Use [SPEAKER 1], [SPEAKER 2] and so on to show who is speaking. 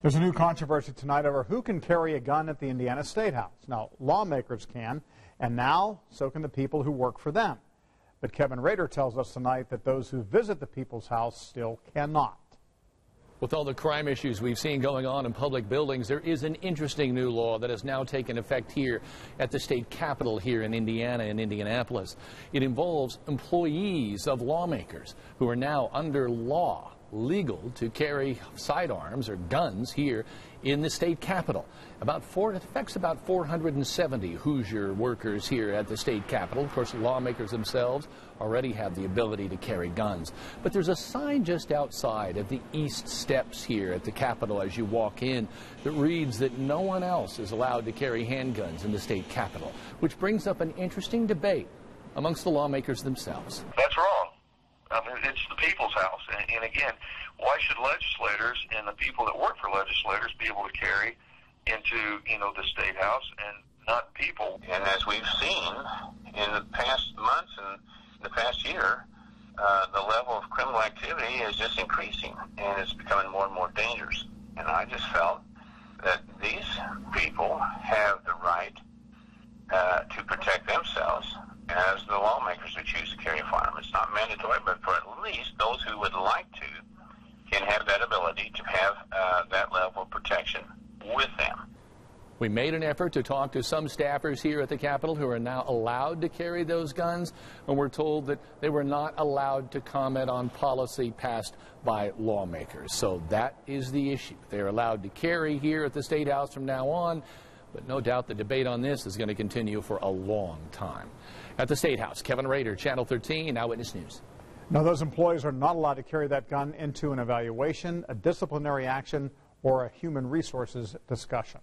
[SPEAKER 1] There's a new controversy tonight over who can carry a gun at the Indiana Statehouse. Now, lawmakers can, and now so can the people who work for them. But Kevin Rader tells us tonight that those who visit the People's House still cannot.
[SPEAKER 2] With all the crime issues we've seen going on in public buildings, there is an interesting new law that has now taken effect here at the state capitol here in Indiana, in Indianapolis. It involves employees of lawmakers who are now under law, legal to carry sidearms or guns here in the state capitol. It affects about 470 Hoosier workers here at the state capitol. Of course, lawmakers themselves already have the ability to carry guns. But there's a sign just outside of the east steps here at the capitol as you walk in that reads that no one else is allowed to carry handguns in the state capitol, which brings up an interesting debate amongst the lawmakers themselves.
[SPEAKER 3] That's wrong. I mean, it's the People's House. And again, why should legislators and the people that work for legislators be able to carry into, the State House and not people?
[SPEAKER 4] And as we've seen in the past months and the past year, the level of criminal activity is just increasing, and it's becoming more and more dangerous. And I just felt that these people have the right to protect themselves as the lawmakers who choose to carry a firearm. It's not mandatory, but for at least those who would like to can have that ability to have that level of protection with them.
[SPEAKER 2] We made an effort to talk to some staffers here at the Capitol who are now allowed to carry those guns, and we're told that they were not allowed to comment on policy passed by lawmakers. So that is the issue. They're allowed to carry here at the State House from now on, but no doubt the debate on this is going to continue for a long time. At the State House, Kevin Rader, Channel 13, Eyewitness News.
[SPEAKER 1] Now, those employees are not allowed to carry that gun into an evaluation, a disciplinary action, or a human resources discussion.